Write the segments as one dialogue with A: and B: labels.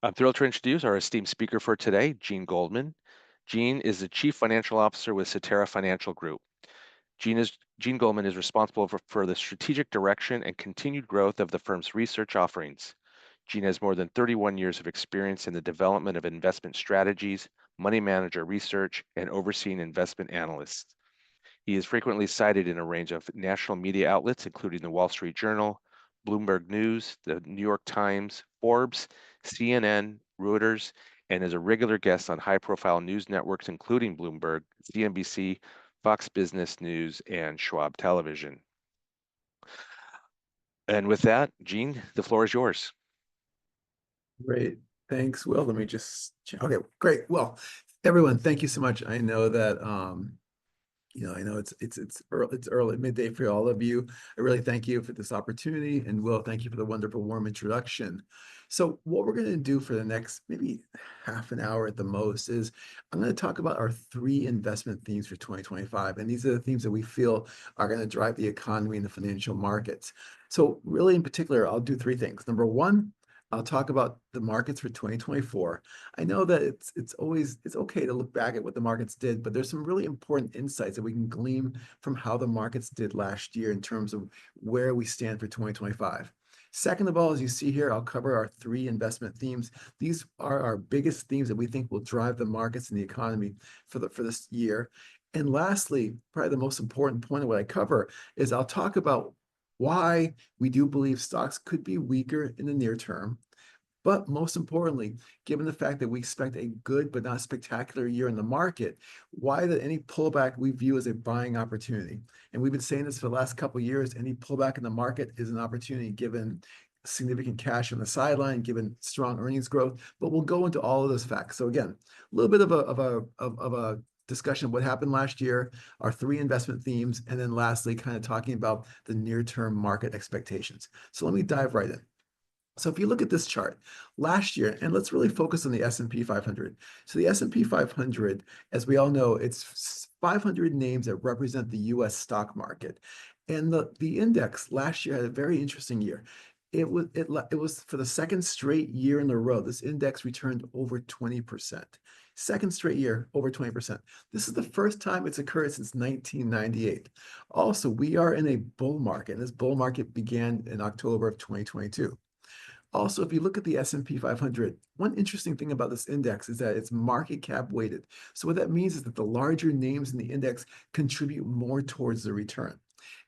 A: I'm thrilled to introduce our esteemed speaker for today, Goldman. Gene is the Chief Financial Officer with Cetera Financial Group. Gene Goldman is responsible for the strategic direction and continued growth of the firm's research offerings. Gene has more than 31 years of experience in the development of investment strategies, money manager research, and overseeing investment analysts. He is frequently cited in a range of national media outlets, including the Wall Street Journal, Bloomberg News, the New York Times, Forbes, CNN, Reuters, and is a regular guest on high-profile news networks, including Bloomberg, CNBC, Fox Business News, and Schwab Television. And with that, Gene, the floor is yours.
B: Great. Thanks, Will. Let me just, okay, great. Well, everyone, thank you so much. I know that, I know it's early midday for all of you. I really thank you for this opportunity, and Will, thank you for the wonderful warm introduction. So what we're going to do for the next maybe half an hour at the most is I'm going to talk about our three investment themes for 2025. And these are the themes that we feel are going to drive the economy and the financial markets. So really in particular, I'll do three things. Number one, I'll talk about the markets for 2024. I know that it's okay to look back at what the markets did, but there's some really important insights that we can glean from how the markets did last year in terms of where we stand for 2025. Second of all, as you see here, I'll cover our three investment themes. These are our biggest themes that we think will drive the markets and the economy for this year. And lastly, probably the most important point of what I cover is I'll talk about why we do believe stocks could be weaker in the near term. But most importantly, given the fact that we expect a good but not spectacular year in the market, why that any pullback we view as a buying opportunity. And we've been saying this for the last couple of years, any pullback in the market is an opportunity given significant cash on the sideline, given strong earnings growth. But we'll go into all of those facts. So again, a little bit of a discussion of what happened last year, our three investment themes, and then lastly, kind of talking about the near-term market expectations. So let me dive right in. So if you look at this chart last year, and let's really focus on the S&P 500. So the S&P 500, as we all know, it's 500 names that represent the U.S. stock market. And the index last year had a very interesting year. It was for the second straight year in a row, this index returned over 20%. Second straight year, over 20%. This is the first time it's occurred since 1998. Also, we are in a bull market, and this bull market began in October of 2022. Also, if you look at the S&P 500, one interesting thing about this index is that it's market cap weighted. So what that means is that the larger names in the index contribute more towards the return.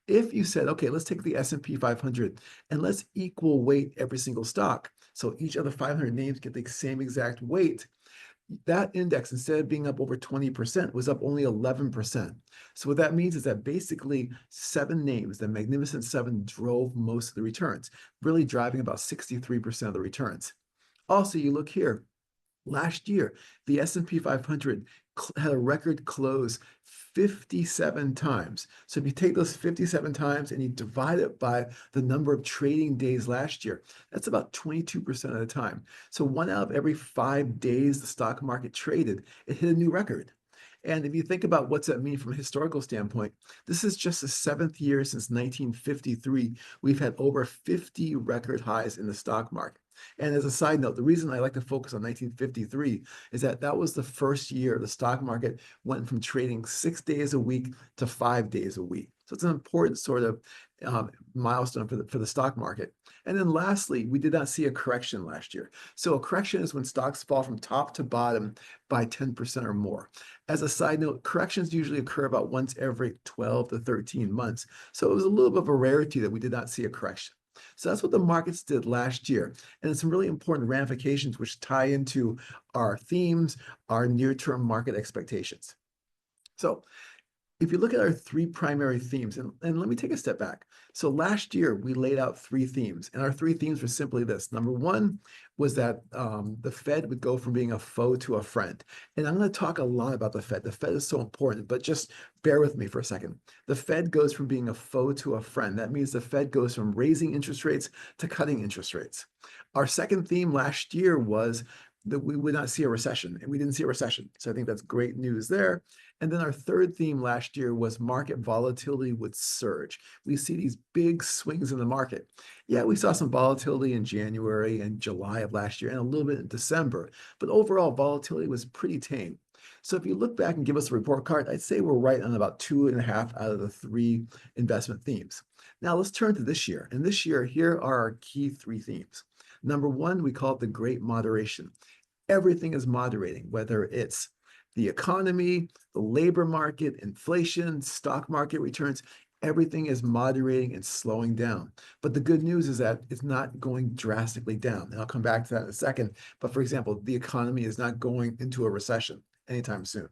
B: If you said, okay, let's take the S&P 500 and let's equal weight every single stock, so each of the 500 names get the same exact weight, that index, instead of being up over 20%, was up only 11%. So what that means is that basically 7 names, the Magnificent Seven, drove most of the returns, really driving about 63% of the returns. Also, you look here, last year, the S&P 500 had a record close 57 times. So if you take those 57 times and you divide it by the number of trading days last year, that's about 22% of the time. So 1 out of every 5 days the stock market traded, it hit a new record. And if you think about what's that mean from a historical standpoint, this is just the 7th year since 1953. We've had over 50 record highs in the stock market. And as a side note, the reason I like to focus on 1953 is that that was the first year the stock market went from trading 6 days a week to 5 days a week. So it's an important sort of milestone for the stock market. And then lastly, we did not see a correction last year. So a correction is when stocks fall from top to bottom by 10% or more. As a side note, corrections usually occur about once every 12 to 13 months. So it was a little bit of a rarity that we did not see a correction. So that's what the markets did last year. And it's some really important ramifications which tie into our themes, our near-term market expectations. So if you look at our three primary themes, and let me take a step back. So last year, we laid out 3 themes, and our 3 themes were simply this. Number one was that the Fed would go from being a foe to a friend. And I'm going to talk a lot about the Fed. The Fed is so important, but just bear with me for a second. The Fed goes from being a foe to a friend. That means the Fed goes from raising interest rates to cutting interest rates. Our second theme last year was that we would not see a recession, and we didn't see a recession. So I think that's great news there. And then our third theme last year was market volatility would surge. We see these big swings in the market. Yeah, we saw some volatility in January and July of last year and a little bit in December, but overall volatility was pretty tame. So if you look back and give us a report card, I'd say we're right on about 2.5 out of the 3 investment themes. Now let's turn to this year. And this year, here are our key 3 themes. Number 1, we call it the great moderation. Everything is moderating, whether it's the economy, the labor market, inflation, stock market returns, everything is moderating and slowing down. But the good news is that it's not going drastically down. And I'll come back to that in a second. But for example, the economy is not going into a recession anytime soon.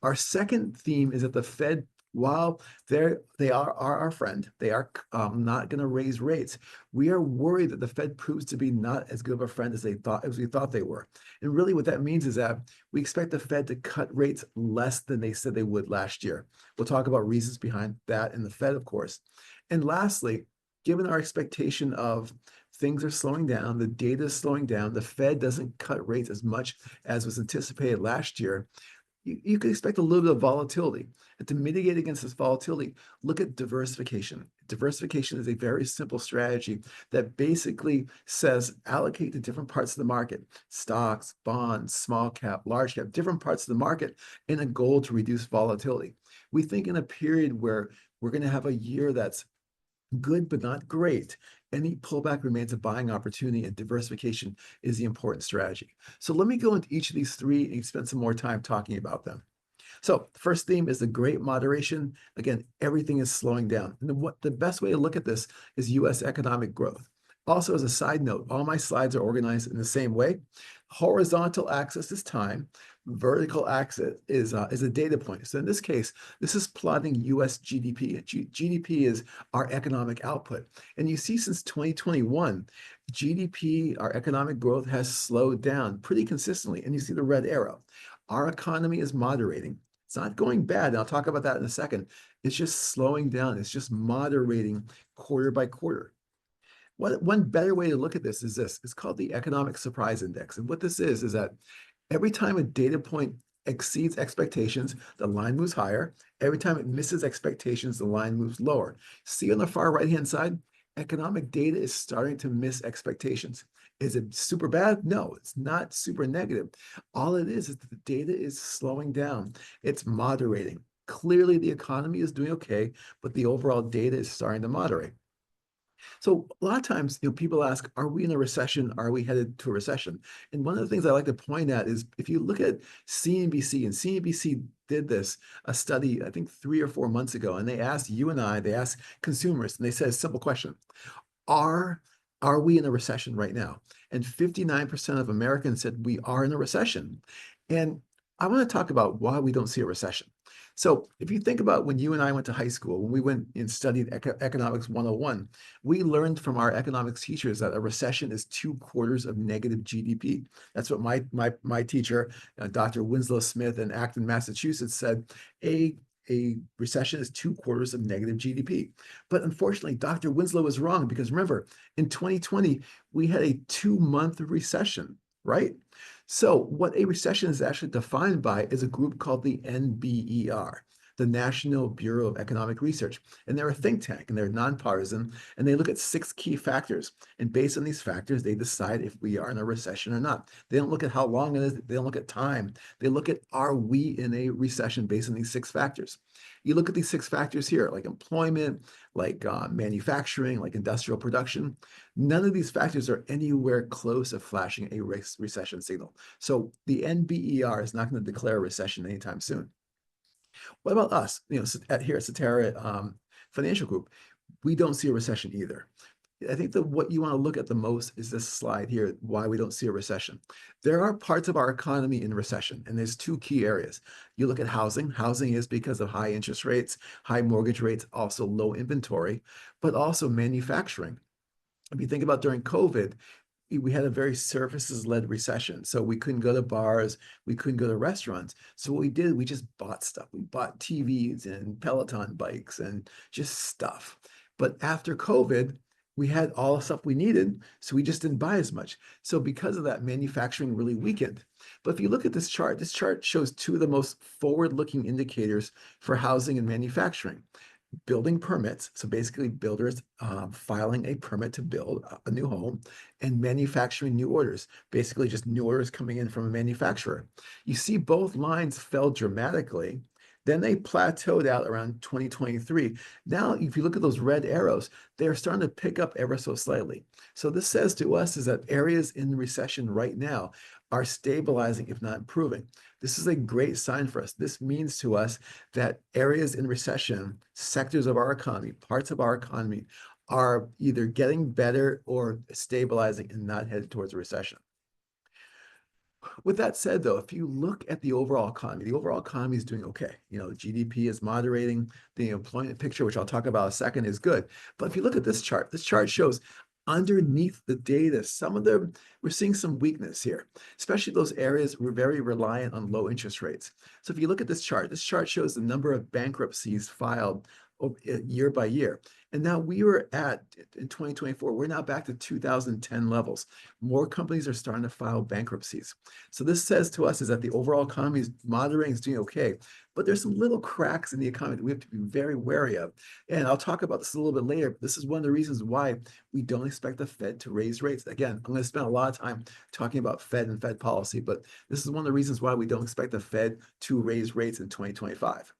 B: Our second theme is that the Fed, while they are our friend, they are not going to raise rates. We are worried that the Fed proves to be not as good of a friend as we thought they were. And really, what that means is that we expect the Fed to cut rates less than they said they would last year. We'll talk about reasons behind that in the Fed, of course. And lastly, given our expectation of things are slowing down, the data is slowing down, the Fed doesn't cut rates as much as was anticipated last year, you could expect a little bit of volatility. And to mitigate against this volatility, look at diversification. Diversification is a very simple strategy that basically says allocate to different parts of the market, stocks, bonds, small cap, large cap, different parts of the market in a goal to reduce volatility. We think in a period where we're going to have a year that's good but not great, any pullback remains a buying opportunity, and diversification is the important strategy. So let me go into each of these 3 and spend some more time talking about them. So the first theme is the great moderation. Again, everything is slowing down. And the best way to look at this is U.S. economic growth. Also, as a side note, all my slides are organized in the same way. Horizontal axis is time. Vertical axis is a data point. So in this case, this is plotting U.S. GDP. GDP is our economic output. And you see since 2021, GDP, our economic growth has slowed down pretty consistently. And you see the red arrow. Our economy is moderating. It's not going bad. And I'll talk about that in a second. It's just slowing down. It's just moderating quarter by quarter. One better way to look at this is this. It's called the Economic Surprise Index. And what this is that every time a data point exceeds expectations, the line moves higher. Every time it misses expectations, the line moves lower. See on the far right-hand side, economic data is starting to miss expectations. Is it super bad? No, it's not super negative. All it is that the data is slowing down. It's moderating. Clearly, the economy is doing okay, but the overall data is starting to moderate. So a lot of times, people ask, are we in a recession? Are we headed to a recession? And one of the things I like to point at is if you look at CNBC, and CNBC did a study, I think 3 or 4 months ago, and they asked you and I, they asked consumers, and they said a simple question: Are we in a recession right now? And 59% of Americans said we are in a recession. And I want to talk about why we don't see a recession. So if you think about when you and I went to high school, when we went and studied Economics 101, we learned from our economics teachers that a recession is 2 quarters of negative GDP. That's what my teacher, Dr. Winslow Smith in Acton, Massachusetts, said. A recession is 2 quarters of negative GDP. But unfortunately, Dr. Winslow was wrong, because remember, in 2020, we had a 2-month recession, right? So what a recession is actually defined by is a group called the NBER, the National Bureau of Economic Research. And they're a think tank, and they're nonpartisan, and they look at 6 key factors. And based on these factors, they decide if we are in a recession or not. They don't look at how long it is. They don't look at time. They look at, are we in a recession based on these 6 factors? You look at these 6 factors here, like employment, like manufacturing, like industrial production. None of these factors are anywhere close to flashing a recession signal. So the NBER is not going to declare a recession anytime soon. What about us? Here at Cetera Financial Group, we don't see a recession either. I think that what you want to look at the most is this slide here, why we don't see a recession. There are parts of our economy in recession, and there's 2 key areas. You look at housing. Housing is because of high interest rates, high mortgage rates, also low inventory, but also manufacturing. If you think about during COVID, we had a very services-led recession. So we couldn't go to bars, we couldn't go to restaurants. So what we did, we just bought stuff. We bought TVs and Peloton bikes and just stuff. But after COVID, we had all the stuff we needed, so we just didn't buy as much. So because of that, manufacturing really weakened. But if you look at this chart shows two of the most forward-looking indicators for housing and manufacturing. Building permits, so basically builders filing a permit to build a new home, and manufacturing new orders, basically just new orders coming in from a manufacturer. You see both lines fell dramatically. Then they plateaued out around 2023. Now, if you look at those red arrows, they're starting to pick up ever so slightly. So this says to us is that areas in recession right now are stabilizing, if not improving. This is a great sign for us. This means to us that areas in recession, sectors of our economy, parts of our economy are either getting better or stabilizing and not headed towards a recession. With that said, though, if you look at the overall economy is doing okay. You know, GDP is moderating. The employment picture, which I'll talk about in a second, is good. But if you look at this chart shows underneath the data, we're seeing some weakness here, especially those areas we're very reliant on low interest rates. So if you look at this chart shows the number of bankruptcies filed year by year. And now in 2024, we're now back to 2010 levels. More companies are starting to file bankruptcies. So this says to us is that the overall economy is moderating, is doing okay, but there's some little cracks in the economy that we have to be very wary of. And I'll talk about this a little bit later, but this is one of the reasons why we don't expect the Fed to raise rates. Again, I'm going to spend a lot of time talking about Fed and Fed policy, but this is one of the reasons why we don't expect the Fed to raise rates in 2025.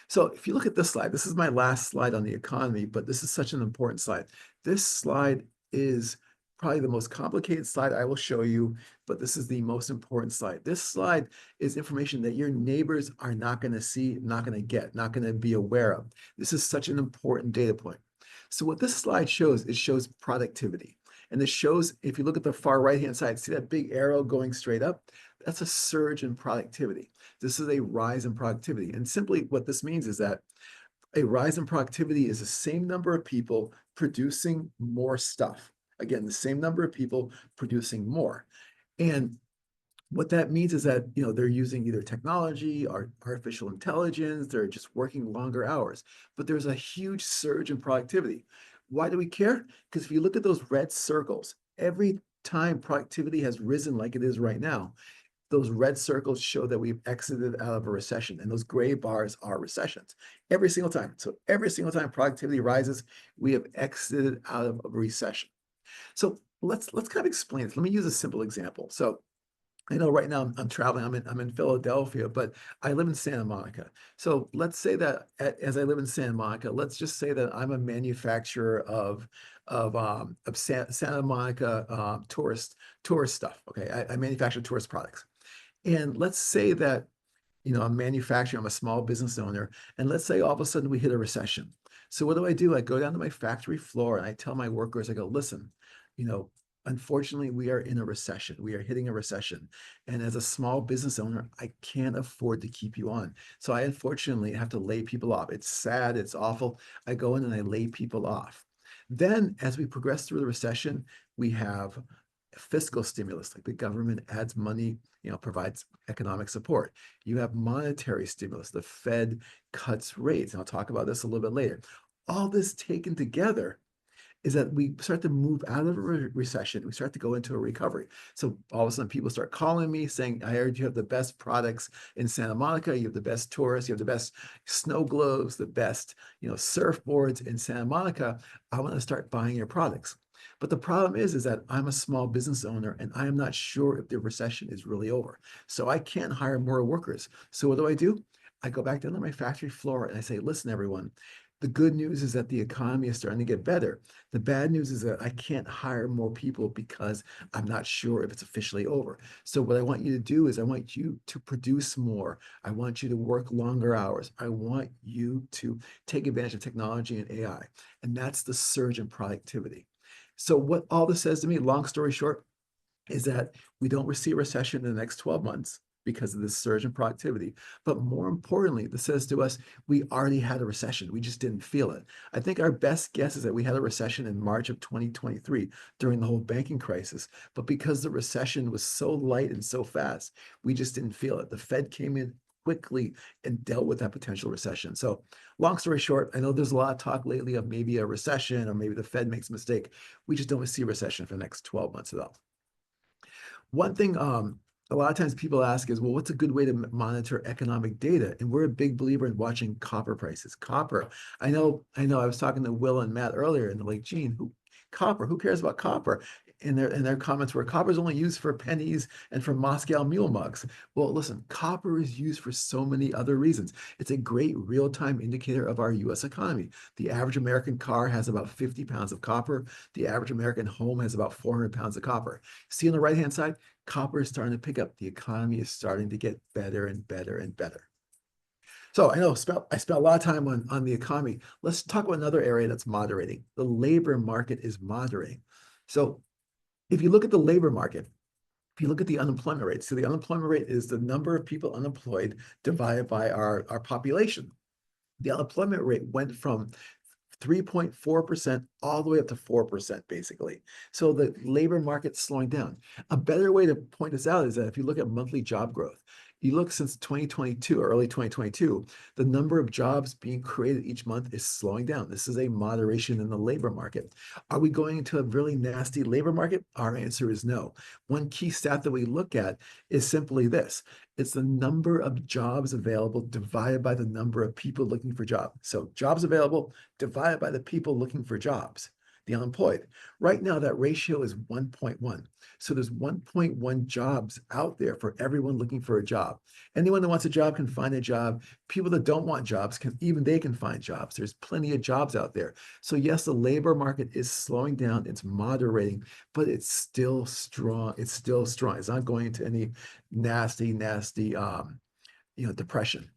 B: So if you look at this slide, this is my last slide on the economy, but this is such an important slide. This slide is probably the most complicated slide I will show you, but this is the most important slide. This slide is information that your neighbors are not going to see, not going to get, not going to be aware of. This is such an important data point. So what this slide shows, it shows productivity. And this shows, if you look at the far right-hand side, see that big arrow going straight up? That's a surge in productivity. This is a rise in productivity. And simply what this means is that a rise in productivity is the same number of people producing more stuff. Again, the same number of people producing more. And what that means is that, you know, they're using either technology or artificial intelligence, they're just working longer hours. But there's a huge surge in productivity. Why do we care? Because if you look at those red circles, every time productivity has risen like it is right now, those red circles show that we've exited out of a recession, and those gray bars are recessions every single time. So every single time productivity rises, we have exited out of a recession. So let's kind of explain this. Let me use a simple example. So I know right now I'm traveling. I'm in Philadelphia, but I live in Santa Monica. So let's say that as I live in Santa Monica, let's just say that I'm a manufacturer of Santa Monica tourist stuff. Okay, I manufacture tourist products, and let's say that, you know, I'm manufacturing. I'm a small business owner, and let's say all of a sudden we hit a recession. So what do? I go down to my factory floor and I tell my workers, I go, listen, you know, unfortunately, we are in a recession. We are hitting a recession. And as a small business owner, I can't afford to keep you on. So I unfortunately have to lay people off. It's sad. It's awful. I go in and I lay people off. Then as we progress through the recession, we have fiscal stimulus, like the government adds money, you know, provides economic support. You have monetary stimulus. The Fed cuts rates. And I'll talk about this a little bit later. All this taken together is that we start to move out of a recession. We start to go into a recovery. So all of a sudden people start calling me saying, I heard you have the best products in Santa Monica. You have the best tourists. You have the best snow globes, the best, you know, surfboards in Santa Monica. I want to start buying your products. But the problem is that I'm a small business owner and I am not sure if the recession is really over. So I can't hire more workers. So what do? I go back down to my factory floor and I say, listen, everyone, the good news is that the economy is starting to get better. The bad news is that I can't hire more people because I'm not sure if it's officially over. So what I want you to do is I want you to produce more. I want you to work longer hours. I want you to take advantage of technology and AI. And that's the surge in productivity. So what all this says to me, long story short, is that we don't see a recession in the next 12 months because of this surge in productivity. But more importantly, this says to us, we already had a recession. We just didn't feel it. I think our best guess is that we had a recession in March of 2023 during the whole banking crisis. But because the recession was so light and so fast, we just didn't feel it. The Fed came in quickly and dealt with that potential recession. So long story short, I know there's a lot of talk lately of maybe a recession or maybe the Fed makes a mistake. We just don't see a recession for the next 12 months at all. One thing a lot of times people ask is, well, what's a good way to monitor economic data? And we're a big believer in watching copper prices. Copper, I know. I was talking to Will and Matt earlier, and they're like, Gene, copper? Who cares about copper? And their comments were, copper is only used for pennies and for Moscow mule mugs. Well, listen, copper is used for so many other reasons. It's a great real-time indicator of our U.S. economy. The average American car has about 50 pounds of copper. The average American home has about 400 pounds of copper. See on the right-hand side, copper is starting to pick up. The economy is starting to get better and better and better. So I know I spent a lot of time on the economy. Let's talk about another area that's moderating. The labor market is moderating. So if you look at the labor market, if you look at the unemployment rate, so the unemployment rate is the number of people unemployed divided by our population. The unemployment rate went from 3.4% all the way up to 4%, basically. So the labor market's slowing down. A better way to point this out is that if you look at monthly job growth, you look since 2022 or early 2022, the number of jobs being created each month is slowing down. This is a moderation in the labor market. Are we going into a really nasty labor market? Our answer is no. One key stat that we look at is simply this. It's the number of jobs available divided by the number of people looking for jobs. So jobs available divided by the people looking for jobs, the unemployed. Right now, that ratio is 1.1. So there's 1.1 jobs out there for everyone looking for a job. Anyone that wants a job can find a job. People that don't want jobs they can find jobs. There's plenty of jobs out there. So yes, the labor market is slowing down. It's moderating, but it's still strong. It's still strong. It's not going into any nasty, depression.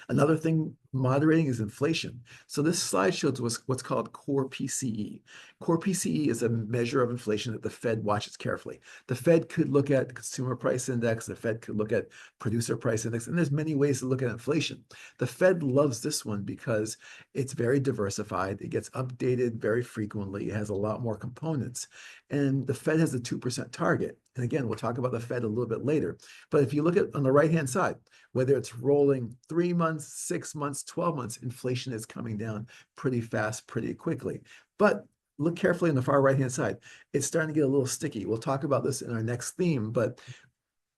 B: Another thing moderating is inflation. So this slide shows what's called core PCE. Core PCE is a measure of inflation that the Fed watches carefully. The Fed could look at consumer price index, the Fed could look at producer price index, and there's many ways to look at inflation. The Fed loves this one because it's very diversified. It gets updated very frequently. It has a lot more components. And the Fed has a 2% target. And again, we'll talk about the Fed a little bit later. But if you look at on the right-hand side, whether it's rolling 3 months, 6 months, 12 months, inflation is coming down pretty fast, pretty quickly. But look carefully on the far right-hand side. It's starting to get a little sticky. We'll talk about this in our next theme, but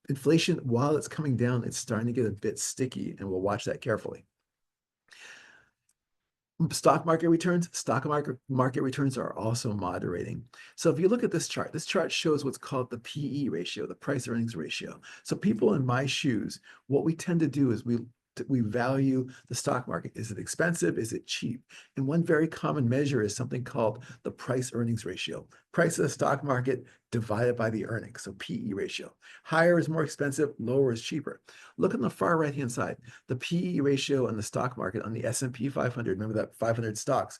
B: inflation, while it's coming down, it's starting to get a bit sticky, and we'll watch that carefully. Stock market returns are also moderating. So if you look at this chart shows what's called the PE ratio, the price earnings ratio. So people in my shoes, what we tend to do is we value the stock market. Is it expensive? Is it cheap? And one very common measure is something called the price earnings ratio. Price of the stock market divided by the earnings, so PE ratio. Higher is more expensive, lower is cheaper. Look on the far right-hand side, the PE ratio on the stock market on the S&P 500, remember that 500 stocks,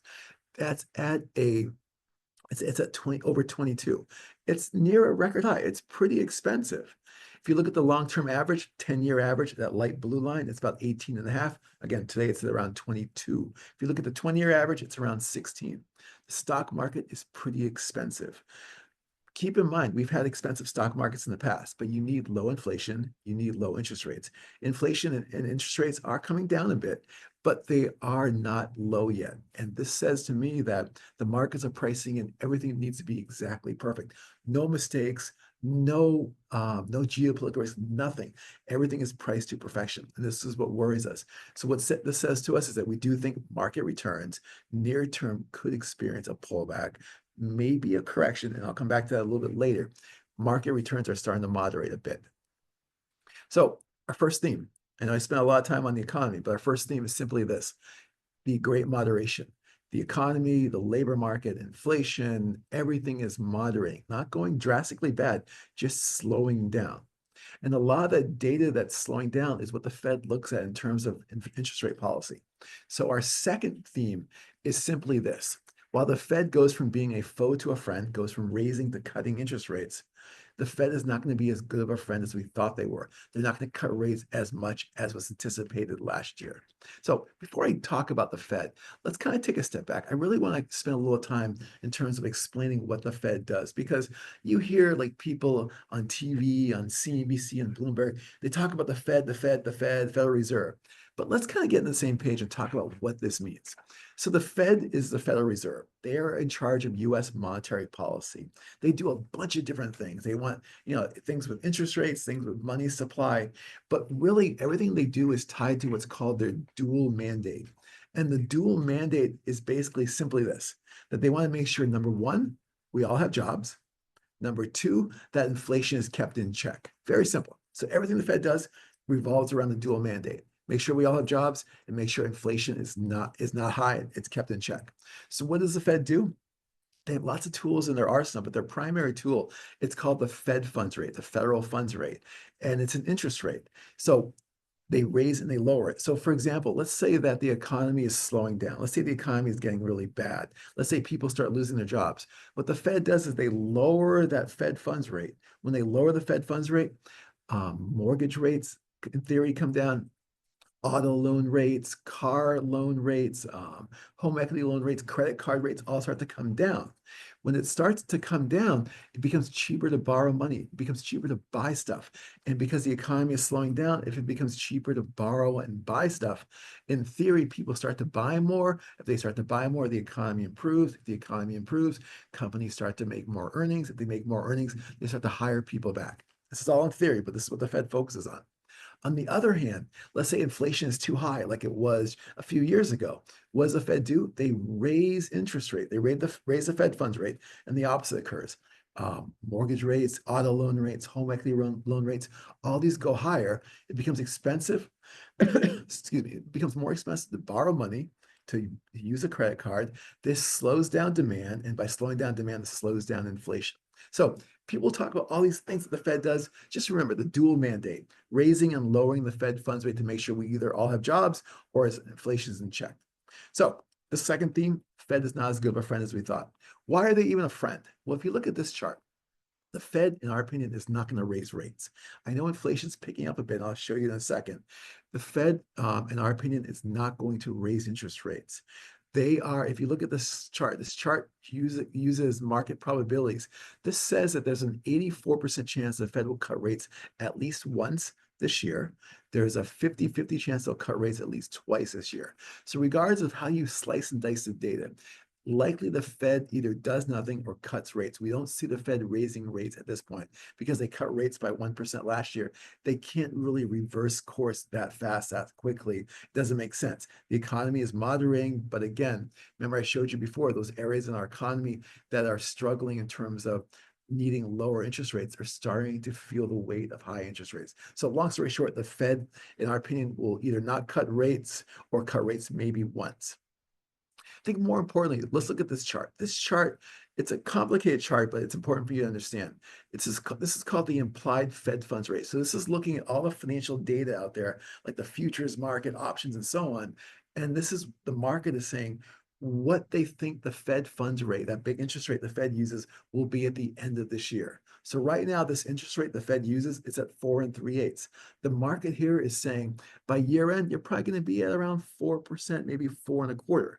B: that's at it's at over 22. It's near a record high. It's pretty expensive. If you look at the long-term average, 10-year average, that light blue line, it's about 18.5. Again, today it's around 22. If you look at the 20-year average, it's around 16. The stock market is pretty expensive. Keep in mind, we've had expensive stock markets in the past, but you need low inflation, you need low interest rates. Inflation and interest rates are coming down a bit, but they are not low yet. And this says to me that the markets are pricing in everything needs to be exactly perfect. No mistakes, no geopolitical risk, nothing. Everything is priced to perfection. And this is what worries us. So what this says to us is that we do think market returns near term could experience a pullback, maybe a correction, and I'll come back to that a little bit later. Market returns are starting to moderate a bit. So our first theme, and I spent a lot of time on the economy, but our first theme is simply this: the great moderation. The economy, the labor market, inflation, everything is moderating, not going drastically bad, just slowing down. And a lot of the data that's slowing down is what the Fed looks at in terms of interest rate policy. So our second theme is simply this: while the Fed goes from being a foe to a friend, goes from raising to cutting interest rates, the Fed is not going to be as good of a friend as we thought they were. They're not going to cut rates as much as was anticipated last year. So before I talk about the Fed, let's kind of take a step back. I really want to spend a little time in terms of explaining what the Fed does, because you hear like people on TV, on CNBC and Bloomberg, they talk about the Fed, Federal Reserve. But let's kind of get on the same page and talk about what this means. So the Fed is the Federal Reserve. They are in charge of U.S. monetary policy. They do a bunch of different things. They want, things with interest rates, things with money supply, but really everything they do is tied to what's called their dual mandate. And the dual mandate is basically simply this, that they want to make sure, number one, we all have jobs. Number two, that inflation is kept in check. Very simple. So everything the Fed does revolves around the dual mandate. Make sure we all have jobs and make sure inflation is not high, it's kept in check. So what does the Fed do? They have lots of tools in their arsenal, but their primary tool, it's called the Fed funds rate, the federal funds rate, and it's an interest rate. So they raise and they lower it. So for example, let's say that the economy is slowing down. Let's say the economy is getting really bad. Let's say people start losing their jobs. What the Fed does is they lower that Fed funds rate. When they lower the Fed funds rate, mortgage rates, in theory, come down. Auto loan rates, car loan rates, home equity loan rates, credit card rates all start to come down. When it starts to come down, it becomes cheaper to borrow money. It becomes cheaper to buy stuff. And because the economy is slowing down, if it becomes cheaper to borrow and buy stuff, in theory, people start to buy more. If they start to buy more, the economy improves. If the economy improves, companies start to make more earnings. If they make more earnings, they start to hire people back. This is all in theory, but this is what the Fed focuses on. On the other hand, let's say inflation is too high, like it was a few years ago. What does the Fed do? They raise interest rate. They raise the Fed funds rate, and the opposite occurs. Mortgage rates, auto loan rates, home equity loan rates, all these go higher. It becomes expensive. Excuse me. It becomes more expensive to borrow money, to use a credit card. This slows down demand, and by slowing down demand, this slows down inflation. So people talk about all these things that the Fed does. Just remember the dual mandate, raising and lowering the Fed funds rate to make sure we either all have jobs or inflation is in check. So the second theme, Fed is not as good of a friend as we thought. Why are they even a friend? Well, if you look at this chart, the Fed, in our opinion, is not going to raise rates. I know inflation's picking up a bit. I'll show you in a second. The Fed, in our opinion, is not going to raise interest rates. They are, if you look at this chart uses market probabilities. This says that there's an 84% chance the Fed will cut rates at least once this year. There's a 50-50 chance they'll cut rates at least twice this year. So regardless of how you slice and dice the data, likely the Fed either does nothing or cuts rates. We don't see the Fed raising rates at this point because they cut rates by 1% last year. They can't really reverse course that fast, that quickly. It doesn't make sense. The economy is moderating, but again, remember I showed you before, those areas in our economy that are struggling in terms of needing lower interest rates are starting to feel the weight of high interest rates. So long story short, the Fed, in our opinion, will either not cut rates or cut rates maybe once. I think more importantly, let's look at this chart. This chart, it's a complicated chart, but it's important for you to understand. This is called the implied Fed funds rate. So this is looking at all the financial data out there, like the futures market, options, and so on. And this is the market is saying what they think the Fed funds rate, that big interest rate the Fed uses, will be at the end of this year. So right now, this interest rate the Fed uses is at 4 3/8. The market here is saying by year end, you're probably going to be at around 4%, maybe 4 1/4.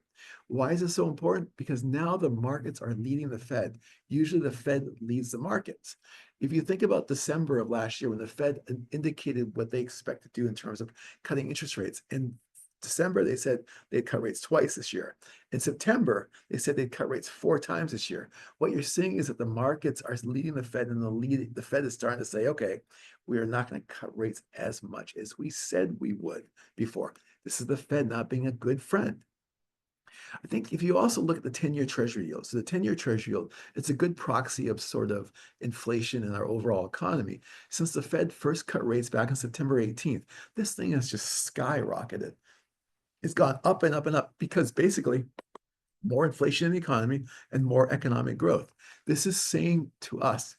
B: Why is this so important? Because now the markets are leading the Fed. Usually the Fed leads the markets. If you think about December of last year when the Fed indicated what they expect to do in terms of cutting interest rates, in December, they said they'd cut rates twice this year. In September, they said they'd cut rates 4 times this year. What you're seeing is that the markets are leading the Fed, and the Fed is starting to say, okay, we are not going to cut rates as much as we said we would before. This is the Fed not being a good friend. I think if you also look at the 10-year Treasury yield, so the 10-year Treasury yield, it's a good proxy of sort of inflation in our overall economy. Since the Fed first cut rates back on September 18th, this thing has just skyrocketed. It's gone up and up and up because basically more inflation in the economy and more economic growth. This is saying to us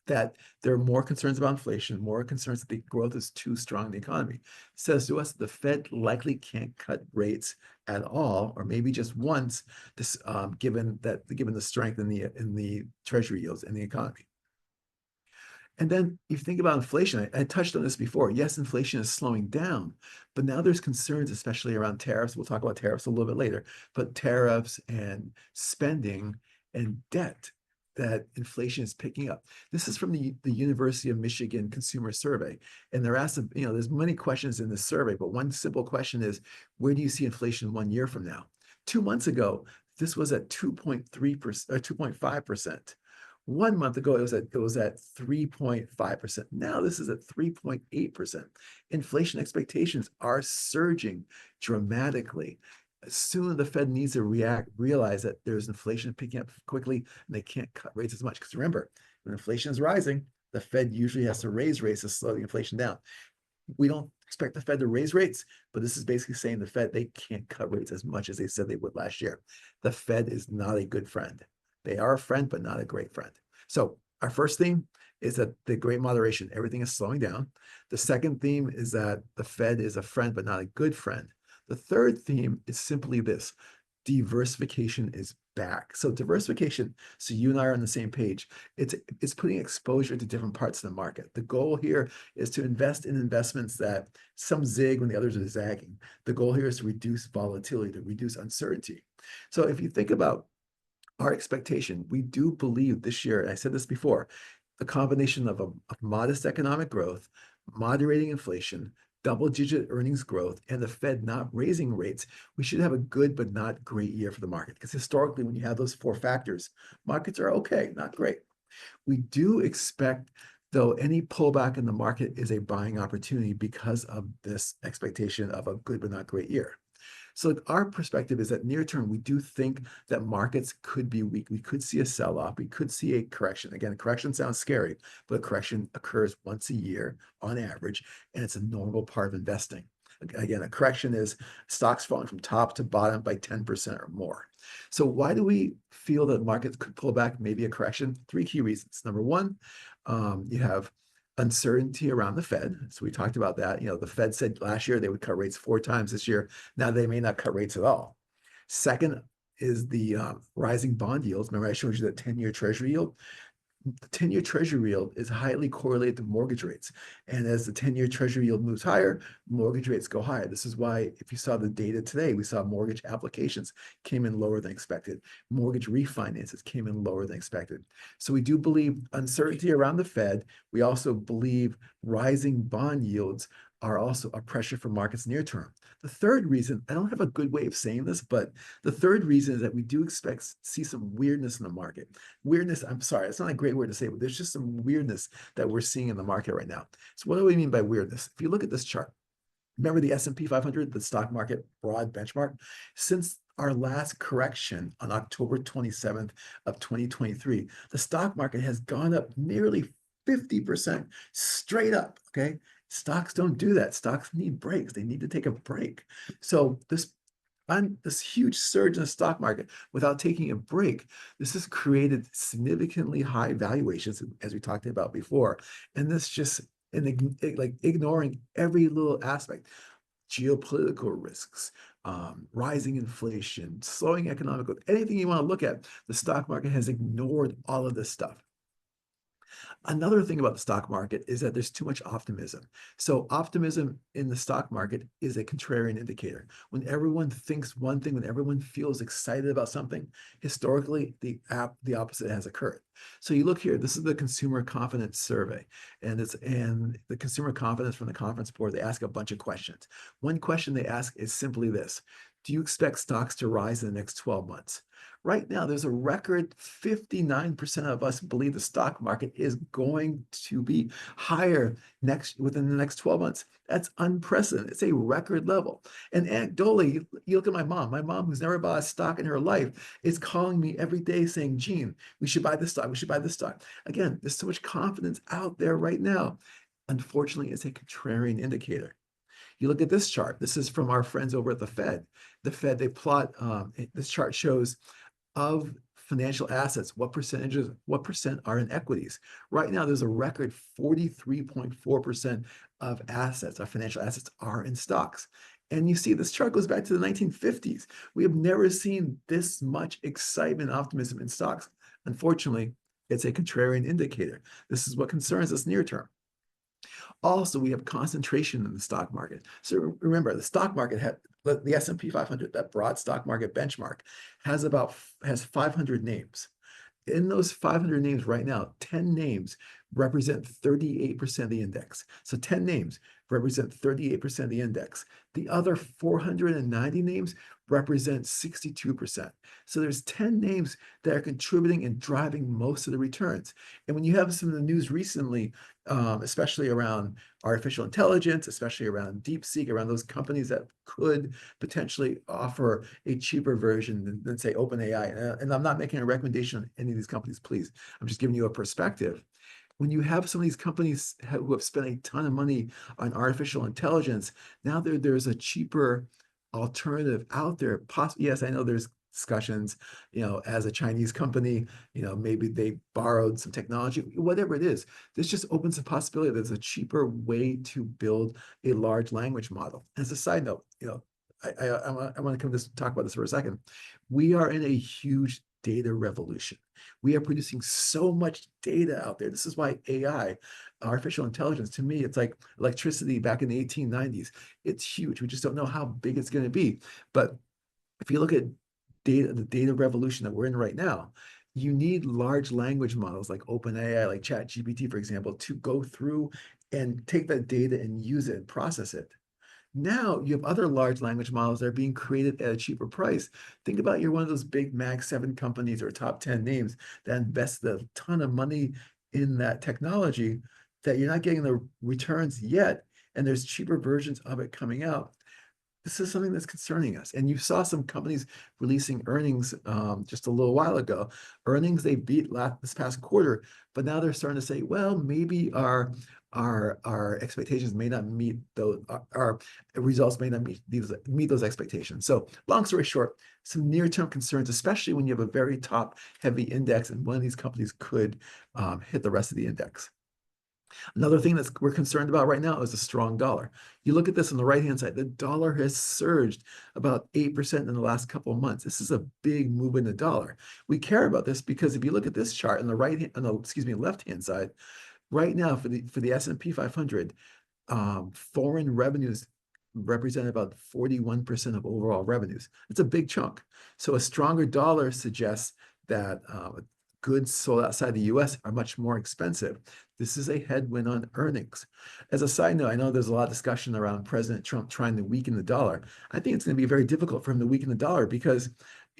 B: that there are more concerns about inflation, more concerns that the growth is too strong in the economy. It says to us that the Fed likely can't cut rates at all, or maybe just once, given the strength in the Treasury yields in the economy. And then you think about inflation. I touched on this before. Yes, inflation is slowing down, but now there's concerns, especially around tariffs. We'll talk about tariffs a little bit later, but tariffs and spending and debt, that inflation is picking up. This is from the University of Michigan Consumer Survey. And they're asked, there's many questions in this survey, but one simple question is, where do you see inflation 1 year from now? 2 months ago, this was at 2.3% or 2.5%. 1 month ago, it was at 3.5%. Now this is at 3.8%. Inflation expectations are surging dramatically. Soon the Fed needs to realize that there's inflation picking up quickly and they can't cut rates as much. Because remember, when inflation is rising, the Fed usually has to raise rates to slow the inflation down. We don't expect the Fed to raise rates, but this is basically saying the Fed, they can't cut rates as much as they said they would last year. The Fed is not a good friend. They are a friend, but not a great friend. So our first theme is that the great moderation, everything is slowing down. The second theme is that the Fed is a friend, but not a good friend. The third theme is simply this: diversification is back. So diversification, so you and I are on the same page. It's putting exposure to different parts of the market. The goal here is to invest in investments that some zig when the others are zagging. The goal here is to reduce volatility, to reduce uncertainty. So if you think about our expectation, we do believe this year, and I said this before, the combination of modest economic growth, moderating inflation, double-digit earnings growth, and the Fed not raising rates, we should have a good but not great year for the market. Because historically, when you have those four factors, markets are okay, not great. We do expect, though, any pullback in the market is a buying opportunity because of this expectation of a good but not great year. So our perspective is that near term, we do think that markets could be weak. We could see a sell-off. We could see a correction. Again, a correction sounds scary, but a correction occurs once a year on average, and it's a normal part of investing. Again, a correction is stocks falling from top to bottom by 10% or more. So why do we feel that markets could pull back, maybe a correction? 3 key reasons. Number one, you have uncertainty around the Fed. So we talked about that. The Fed said last year they would cut rates 4 times this year. Now they may not cut rates at all. Second is the rising bond yields. Remember, I showed you that 10-year Treasury yield. The 10-year Treasury yield is highly correlated to mortgage rates. And as the 10-year Treasury yield moves higher, mortgage rates go higher. This is why, if you saw the data today, we saw mortgage applications came in lower than expected. Mortgage refinances came in lower than expected. So we do believe uncertainty around the Fed. We also believe rising bond yields are also a pressure for markets near term. The third reason, I don't have a good way of saying this, but the third reason is that we do expect to see some weirdness in the market. Weirdness, I'm sorry, it's not a great word to say, but there's just some weirdness that we're seeing in the market right now. So what do we mean by weirdness? If you look at this chart, remember the S&P 500, the stock market broad benchmark? Since our last correction on October 27th of 2023, the stock market has gone up nearly 50% straight up, okay? Stocks don't do that. Stocks need breaks. They need to take a break. So this huge surge in the stock market without taking a break, this has created significantly high valuations, as we talked about before. And this just, like ignoring every little aspect, geopolitical risks, rising inflation, slowing economic growth, anything you want to look at, the stock market has ignored all of this stuff. Another thing about the stock market is that there's too much optimism. So optimism in the stock market is a contrarian indicator. When everyone thinks one thing, when everyone feels excited about something, historically, the opposite has occurred. So you look here, this is the Consumer Confidence Survey, and the Consumer Confidence from the Conference Board, they ask a bunch of questions. One question they ask is simply this: do you expect stocks to rise in the next 12 months? Right now, there's a record 59% of us believe the stock market is going to be higher within the next 12 months. That's unprecedented. It's a record level. And anecdotally, you look at my mom who's never bought a stock in her life, is calling me every day saying, Gene, we should buy this stock. We should buy this stock. Again, there's so much confidence out there right now. Unfortunately, it's a contrarian indicator. You look at this chart. This is from our friends over at the Fed. The Fed, they plot, this chart shows of financial assets, what percent are in equities. Right now, there's a record 43.4% of assets, our financial assets, are in stocks. And you see this chart goes back to the 1950s. We have never seen this much excitement and optimism in stocks. Unfortunately, It's a contrarian indicator. This is what concerns us near term. Also, we have concentration in the stock market. So remember, the stock market had the S&P 500, that broad stock market benchmark, has 500 names. In those 500 names right now, 10 names represent 38% of the index. So 10 names represent 38% of the index. The other 490 names represent 62%. So there's 10 names that are contributing and driving most of the returns. And when you have some of the news recently, especially around artificial intelligence, especially around DeepSeek, around those companies that could potentially offer a cheaper version than say, OpenAI. And I'm not making a recommendation on any of these companies, please. I'm just giving you a perspective. When you have some of these companies who have spent a ton of money on artificial intelligence, now there's a cheaper alternative out there. Yes, I know there's discussions, as a Chinese company, maybe they borrowed some technology, whatever it is. This just opens the possibility that there's a cheaper way to build a large language model. As a side note, I want to talk about this for a second. We are in a huge data revolution. We are producing so much data out there. This is why AI, artificial intelligence, to me, it's like electricity back in the 1890s. It's huge. We just don't know how big it's going to be. But if you look at the data revolution that we're in right now, you need large language models like OpenAI, like ChatGPT, for example, to go through and take that data and use it and process it. Now you have other large language models that are being created at a cheaper price. Think about you're one of those big Mag 7 companies or top 10 names that invested a ton of money in that technology that you're not getting the returns yet, and there's cheaper versions of it coming out. This is something that's concerning us. And you saw some companies releasing earnings just a little while ago. Earnings they beat this past quarter, but now they're starting to say, well, maybe our expectations may not meet those, our results may not meet those expectations. So long story short, some near-term concerns, especially when you have a very top-heavy index and one of these companies could hit the rest of the index. Another thing that we're concerned about right now is a strong dollar. You look at this on the right-hand side, the dollar has surged about 8% in the last couple of months. This is a big move in the dollar. We care about this because if you look at this chart on the left-hand side, right now for the S&P 500, foreign revenues represent about 41% of overall revenues. It's a big chunk. So a stronger dollar suggests that goods sold outside the US are much more expensive. This is a headwind on earnings. As a side note, I know there's a lot of discussion around President Trump trying to weaken the dollar. I think it's going to be very difficult for him to weaken the dollar because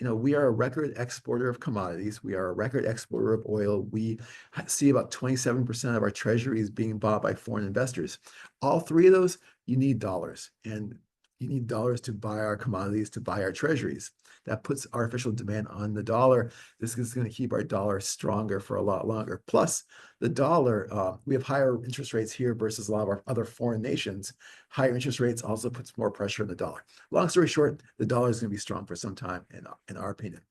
B: we are a record exporter of commodities. We are a record exporter of oil. We see about 27% of our treasuries being bought by foreign investors. All three of those, you need dollars. And you need dollars to buy our commodities, to buy our treasuries. That puts artificial demand on the dollar. This is going to keep our dollar stronger for a lot longer. Plus, the dollar, we have higher interest rates here versus a lot of our other foreign nations. Higher interest rates also puts more pressure on the dollar. Long story short, the dollar is going to be strong for some time, in our opinion.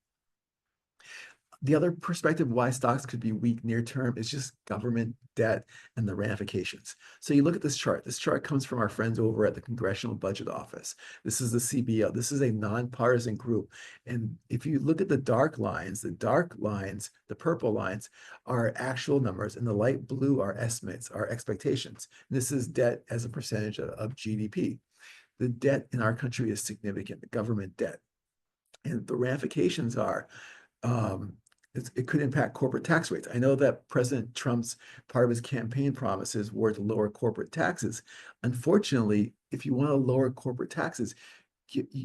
B: The other perspective why stocks could be weak near term is just government debt and the ramifications. So you look at this chart. This chart comes from our friends over at the Congressional Budget Office. This is the CBO. This is a nonpartisan group. And if you look at the dark lines, the purple lines are actual numbers, and the light blue are estimates, are expectations. And this is debt as a percentage of GDP. The debt in our country is significant, the government debt. And the ramifications are, it could impact corporate tax rates. I know that President Trump's part of his campaign promises were to lower corporate taxes. Unfortunately, if you want to lower corporate taxes,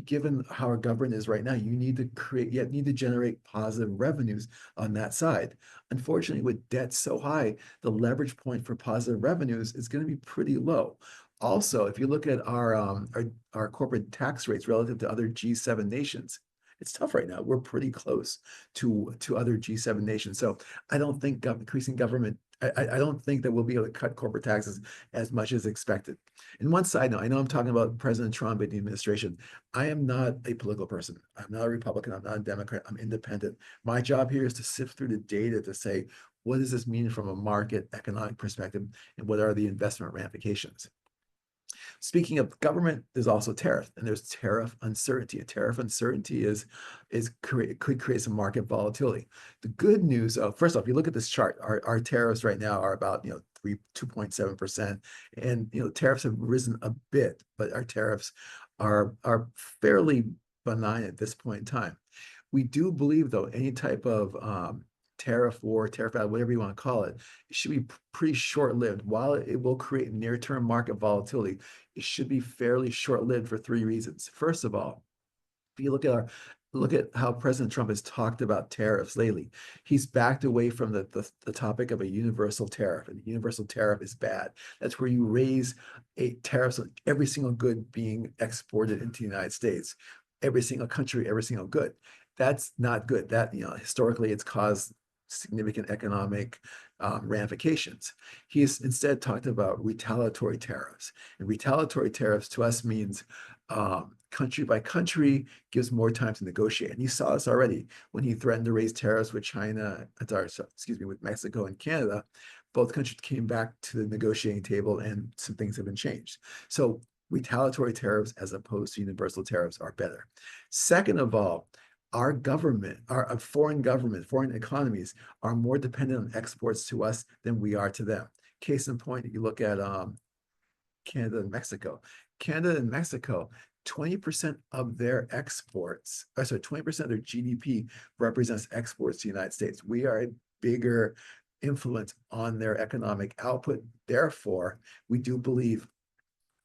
B: given how our government is right now, you need to generate positive revenues on that side. Unfortunately, with debt so high, the leverage point for positive revenues is going to be pretty low. Also, if you look at our corporate tax rates relative to other G7 nations, it's tough right now. We're pretty close to other G7 nations. So I don't think increasing government, I don't think that we'll be able to cut corporate taxes as much as expected. And one side note, I know I'm talking about President Trump and the administration. I am not a political person. I'm not a Republican. I'm not a Democrat. I'm independent. My job here is to sift through the data to say, what does this mean from a market economic perspective, and what are the investment ramifications? Speaking of government, there's also tariff, and there's tariff uncertainty. And tariff uncertainty could create some market volatility. The good news, first off, you look at this chart, our tariffs right now are about 2.7%, and tariffs have risen a bit, but our tariffs are fairly benign at this point in time. We do believe, though, any type of tariff war, tariff battle, whatever you want to call it, it should be pretty short-lived. While it will create near-term market volatility, it should be fairly short-lived for three reasons. First of all, if you look at how President Trump has talked about tariffs lately, he's backed away from the topic of a universal tariff, and the universal tariff is bad. That's where you raise tariffs on every single good being exported into the United States, every single country, every single good. That's not good. That, historically, it's caused significant economic ramifications. He's instead talked about retaliatory tariffs. And retaliatory tariffs to us means country by country gives more time to negotiate. And you saw this already when he threatened to raise tariffs with with Mexico and Canada. Both countries came back to the negotiating table and some things have been changed. So retaliatory tariffs as opposed to universal tariffs are better. Second of all, our government, our foreign economies are more dependent on exports to us than we are to them. Case in point, you look at Canada and Mexico. Canada and Mexico, 20% of their exports, 20% of their GDP represents exports to the United States. We are a bigger influence on their economic output. Therefore, we do believe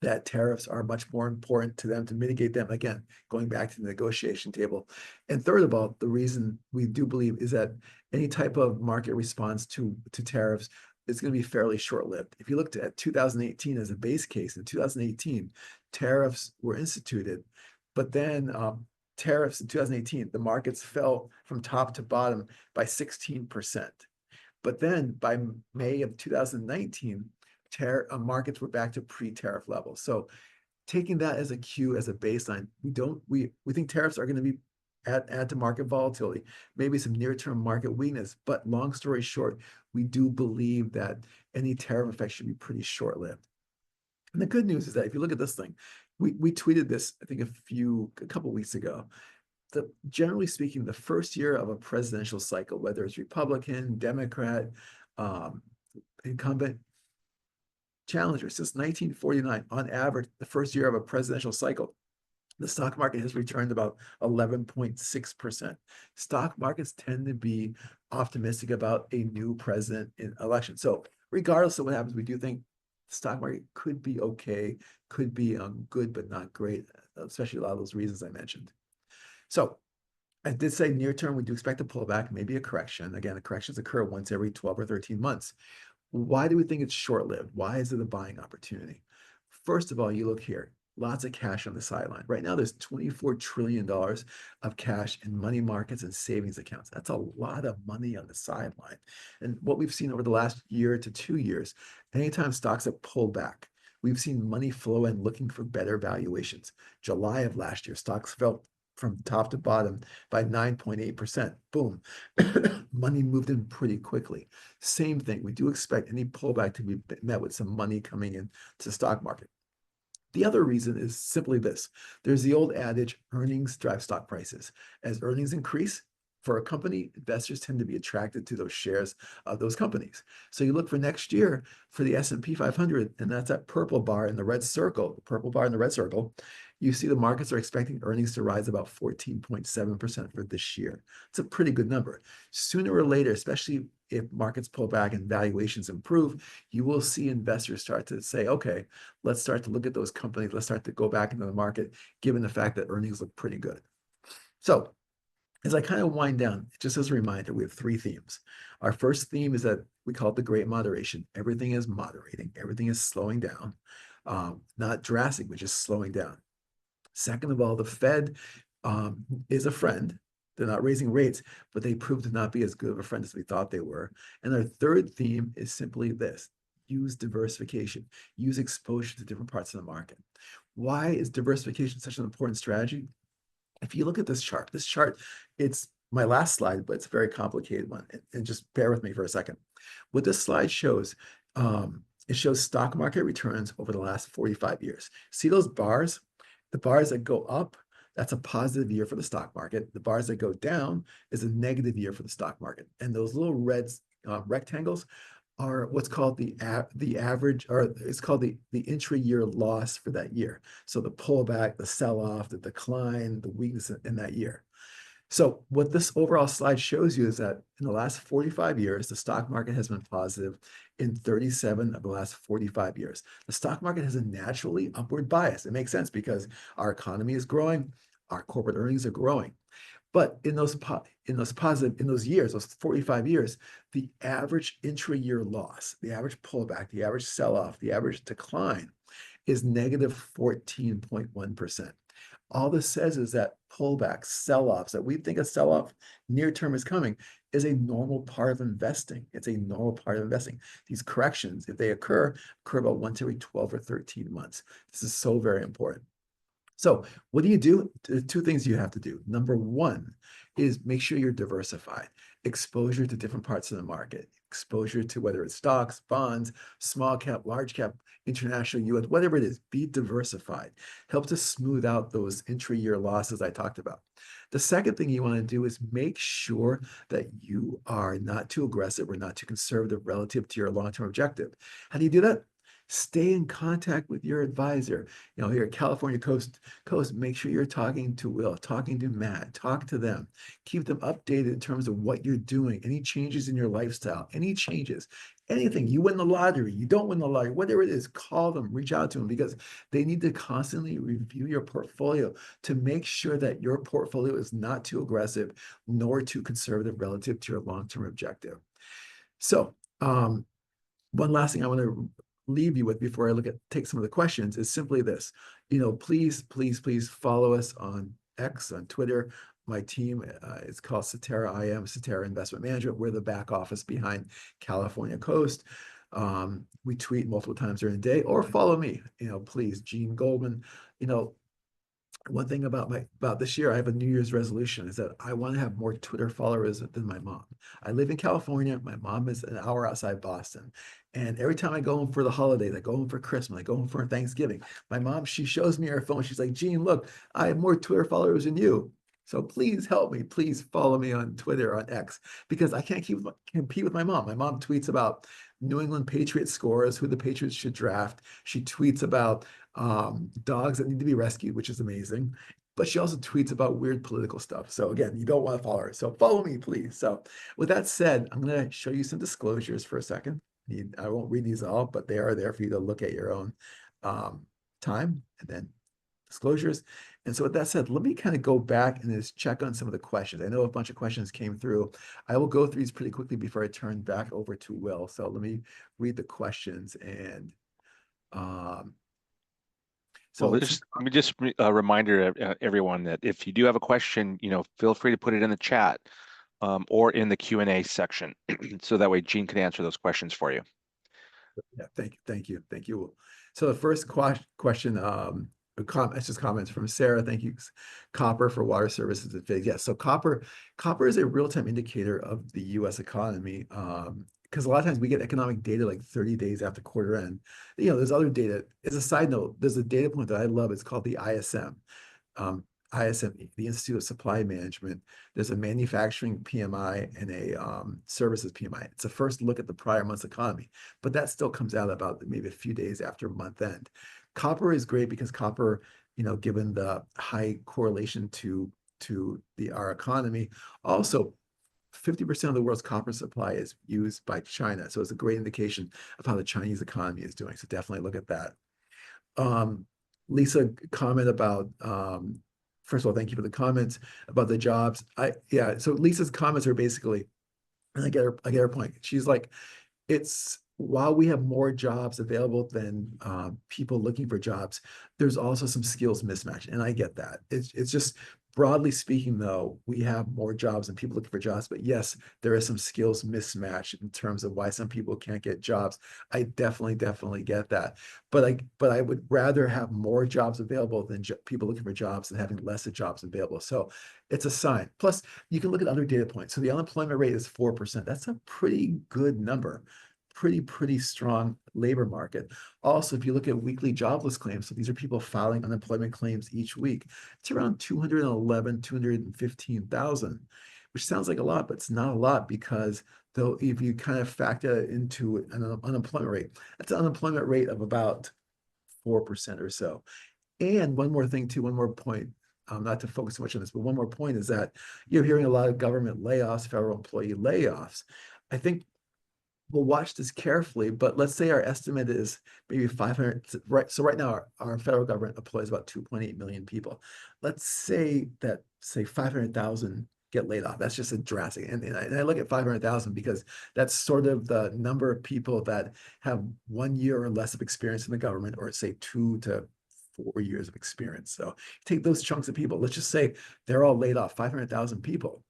B: that tariffs are much more important to them to mitigate them. Again, going back to the negotiation table. And third of all, the reason we do believe is that any type of market response to tariffs is going to be fairly short-lived. If you looked at 2018 as a base case, in 2018, tariffs were instituted, but then tariffs in 2018, the markets fell from top to bottom by 16%. But then by May of 2019, markets were back to pre-tariff levels. So taking that as a cue, as a baseline, we think tariffs are going to be add to market volatility, maybe some near-term market weakness. But long story short, we do believe that any tariff effect should be pretty short-lived. And the good news is that if you look at this thing, we tweeted this, I think, a couple of weeks ago. Generally speaking, the first year of a presidential cycle, whether it's Republican, Democrat, incumbent, challenger, since 1949, on average, the first year of a presidential cycle, the stock market has returned about 11.6%. Stock markets tend to be optimistic about a new president in election. So regardless of what happens, we do think the stock market could be okay, could be good, but not great, especially a lot of those reasons I mentioned. So I did say near term, we do expect a pullback, maybe a correction. Again, the corrections occur once every 12 or 13 months. Why do we think it's short-lived? Why is it a buying opportunity? First of all, you look here, lots of cash on the sideline. Right now, there's $24 trillion of cash in money markets and savings accounts. That's a lot of money on the sideline. And what we've seen over the last year to 2 years, anytime stocks have pulled back, we've seen money flow in looking for better valuations. July of last year, stocks fell from top to bottom by 9.8%. Boom. Money moved in pretty quickly. Same thing. We do expect any pullback to be met with some money coming in to the stock market. The other reason is simply this. There's the old adage, earnings drive stock prices. As earnings increase for a company, investors tend to be attracted to those shares of those companies. So you look for next year for the S&P 500, and that's that purple bar in the red circle, you see the markets are expecting earnings to rise about 14.7% for this year. It's a pretty good number. Sooner or later, especially if markets pull back and valuations improve, you will see investors start to say, okay, let's start to look at those companies. Let's start to go back into the market, given the fact that earnings look pretty good. So as I kind of wind down, just as a reminder, we have three themes. Our first theme is that we call it the great moderation. Everything is moderating. Everything is slowing down. Not drastic, but just slowing down. Second of all, the Fed is a friend. They're not raising rates, but they proved to not be as good of a friend as we thought they were. And our third theme is simply this: use diversification, use exposure to different parts of the market. Why is diversification such an important strategy? If you look at this chart, it's my last slide, but it's a very complicated one. And just bear with me for a second. What this slide shows it shows stock market returns over the last 45 years. See those bars? The bars that go up, that's a positive year for the stock market. The bars that go down is a negative year for the stock market. And those little red rectangles are what's called the average, or it's called the intra-year loss for that year. So the pullback, the sell-off, the decline, the weakness in that year. So what this overall slide shows you is that in the last 45 years, the stock market has been positive in 37 of the last 45 years. The stock market has a naturally upward bias. It makes sense because our economy is growing, our corporate earnings are growing. But in those years, those 45 years, the average intra-year loss, the average pullback, the average sell-off, the average decline is negative 14.1%. All this says is that pullbacks, sell-offs, that we think a sell-off near term is coming, is a normal part of investing. It's a normal part of investing. These corrections, if they occur about once every 12 or 13 months. This is so very important. So what do you do? Two things you have to do. Number one is make sure you're diversified. Exposure to different parts of the market. Exposure to whether it's stocks, bonds, small cap, large cap, international, US, whatever it is, be diversified. Help to smooth out those intra-year losses I talked about. The second thing you want to do is make sure that you are not too aggressive or not too conservative relative to your long-term objective. How do you do that? Stay in contact with your advisor. You know, here at California Coast, make sure you're talking to Will, talking to Matt, talk to them. Keep them updated in terms of what you're doing, any changes in your lifestyle, any changes, anything. You win the lottery, you don't win the lottery, whatever it is, call them, reach out to them, because they need to constantly review your portfolio to make sure that your portfolio is not too aggressive nor too conservative relative to your long-term objective. So, one last thing I want to leave you with before I take some of the questions is simply this. You know, please follow us on X, on Twitter. My team is called Cetera. I am Cetera Investment Management. We're the back office behind California Coast. We tweet multiple times during the day, or follow me. You know, please, Gene Goldman. You know, one thing about this year, I have a New Year's resolution, is that I want to have more Twitter followers than my mom. I live in California. My mom is an hour outside Boston. And every time I go home for the holidays, I go home for Christmas, I go home for Thanksgiving, my mom, she shows me her phone. She's like, Gene, look, I have more Twitter followers than you. So please help me. Please follow me on Twitter, on X, because I can't compete with my mom. My mom tweets about New England Patriots scores, who the Patriots should draft. She tweets about dogs that need to be rescued, which is amazing. But she also tweets about weird political stuff. So again, you don't want to follow her. So follow me, please. So with that said, I'm going to show you some disclosures for a second. I won't read these all, but they are there for you to look at your own time, and then disclosures. And so with that said, let me kind of go back and just check on some of the questions. I know a bunch of questions came through. I will go through these pretty quickly before I turn back over to Will. So let me read the questions. And
A: so let me just a reminder to everyone that if you do have a question, you know, feel free to put it in the chat or in the Q&A section, so that way Gene can answer those questions for you.
B: Yeah, thank you. So the first question, it's just comments from Sarah. Thank you, Copper, for water services and FIG. Yes, so copper is a real-time indicator of the U.S. economy. Because a lot of times we get economic data like 30 days after quarter end. You know, there's other data. As a side note, there's a data point that I love. It's called the ISM. ISM, the Institute of Supply Management. There's a manufacturing PMI and a services PMI. It's a first look at the prior month's economy, but that still comes out about maybe a few days after month end. Copper is great because copper, you know, given the high correlation to our economy, also 50% of the world's copper supply is used by China. So it's a great indication of how the Chinese economy is doing. So definitely look at that. Lisa, comment about, first of all, thank you for the comments about the jobs. So Lisa's comments are basically, and I get her point. She's like, while we have more jobs available than people looking for jobs, there's also some skills mismatch. And I get that. It's just, broadly speaking, though, we have more jobs than people looking for jobs. But yes, there is some skills mismatch in terms of why some people can't get jobs. I definitely get that. But I would rather have more jobs available than people looking for jobs and having less of jobs available. So it's a sign. Plus, you can look at other data points. So the unemployment rate is 4%. That's a pretty good number. pretty strong labor market. Also, if you look at weekly jobless claims, so these are people filing unemployment claims each week, it's around 211, 215,000, which sounds like a lot, but it's not a lot because though if you kind of factor into an unemployment rate, that's an unemployment rate of about 4% or so. And one more thing too, one more point, not to focus too much on this, but one more point is that you're hearing a lot of government layoffs, federal employee layoffs. I think we'll watch this carefully, but let's say our estimate is maybe 500, right? So right now our federal government employs about 2.8 million people. Let's say that, say 500,000 get laid off. That's just a drastic, and I look at 500,000 because that's sort of the number of people that have 1 year or less of experience in the government, or say 2 to 4 years of experience. So take those chunks of people, let's just say they're all laid off, 500,000 people.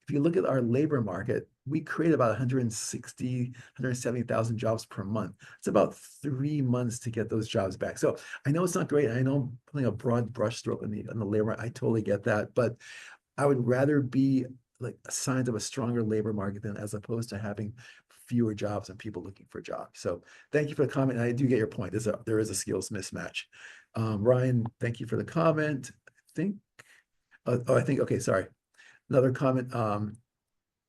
B: If you look at our labor market, we create about 160, 170,000 jobs per month. It's about 3 months to get those jobs back. So I know it's not great. I know I'm putting a broad brushstroke on the labor. I totally get that, but I would rather be like signs of a stronger labor market than as opposed to having fewer jobs and people looking for jobs. So thank you for the comment. I do get your point. There is a skills mismatch. Ryan, thank you for the comment. Okay, sorry. Another comment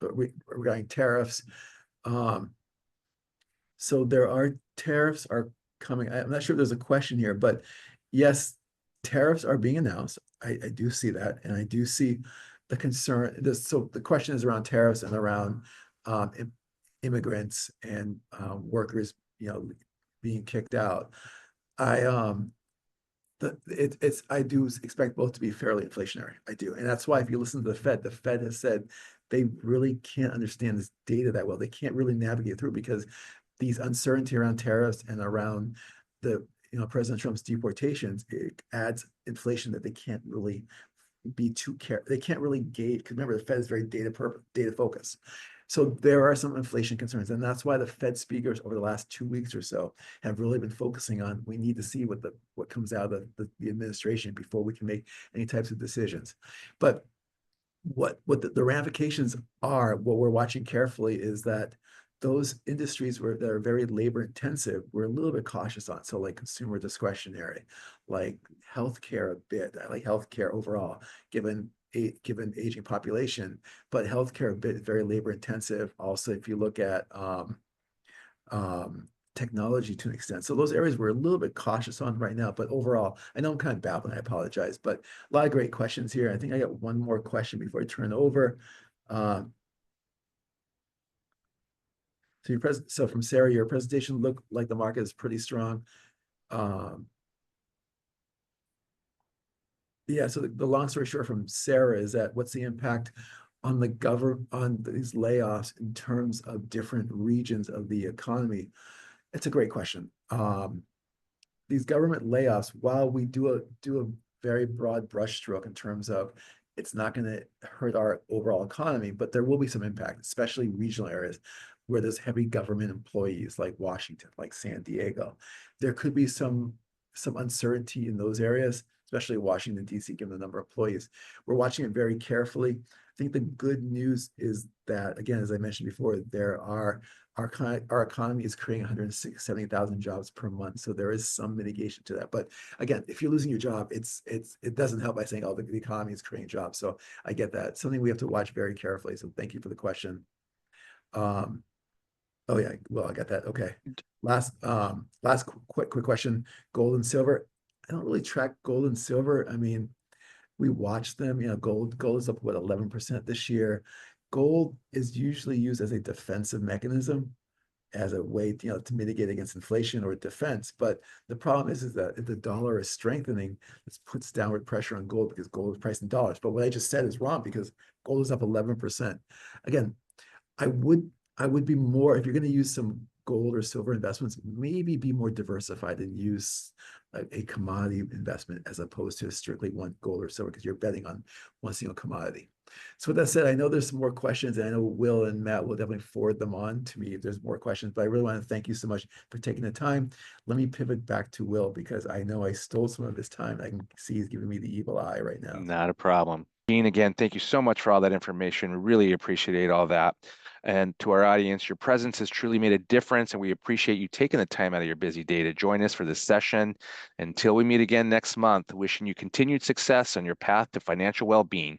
B: regarding tariffs. So there are tariffs are coming. I'm not sure if there's a question here, but yes, tariffs are being announced. I do see that, and I do see the concern. So the question is around tariffs and around immigrants and workers, being kicked out. I do expect both to be fairly inflationary. I do, and that's why if you listen to the Fed has said they really can't understand this data that well. They can't really navigate through because these uncertainty around tariffs and around the President Trump's deportations, it adds inflation that they can't really be too careful. They can't really gauge, because remember the Fed is very data focused. So there are some inflation concerns, and that's why the Fed speakers over the last 2 weeks or so have really been focusing on we need to see what comes out of the administration before we can make any types of decisions. But what the ramifications are, what we're watching carefully is that those industries that are very labor intensive, we're a little bit cautious on. So like consumer discretionary, like healthcare a bit. I like healthcare overall, given aging population, but healthcare a bit very labor intensive. Also, if you look at technology to an extent. So those areas we're a little bit cautious on right now, but overall, I know I'm kind of babbling, I apologize, but a lot of great questions here. I think I got one more question before I turn it over. So from Sarah, your presentation looked like the market is pretty strong. Yeah, so the long story short from Sarah is that what's the impact on the on these layoffs in terms of different regions of the economy? It's a great question. These government layoffs, while we do a very broad brushstroke in terms of it's not going to hurt our overall economy, but there will be some impact, especially regional areas where there's heavy government employees like Washington, like San Diego. There could be some uncertainty in those areas, especially Washington, D.C., given the number of employees. We're watching it very carefully. I think the good news is that, again, as I mentioned before, our economy is creating 170,000 jobs per month. So there is some mitigation to that. But again, if you're losing your job, it doesn't help by saying, oh, the economy is creating jobs. So I get that. Something we have to watch very carefully. So thank you for the question. Oh yeah, well, I got that. Okay. Last quick question. Gold and silver. I don't really track gold and silver. I mean, we watch them, gold is up, what, 11% this year. Gold is usually used as a defensive mechanism, as a way, to mitigate against inflation or defense. But the problem is that if the dollar is strengthening, this puts downward pressure on gold because gold is priced in dollars. But what I just said is wrong because gold is up 11%. Again, I would be more, if you're going to use some gold or silver investments, maybe be more diversified and use a commodity investment as opposed to strictly one gold or silver because you're betting on one single commodity. So with that said, I know there's some more questions, and I know Will and Matt will definitely forward them on to me if there's more questions, but I really want to thank you so much for taking the time. Let me pivot back to Will because I know I stole some of his time. I can see he's giving me the evil eye right now.
A: Not a problem. Gene, again, thank you so much for all that information. We really appreciate all that. And to our audience, your presence has truly made a difference, and we appreciate you taking the time out of your busy day to join us for this session. Until we meet again next month, wishing you continued success on your path to financial well-being.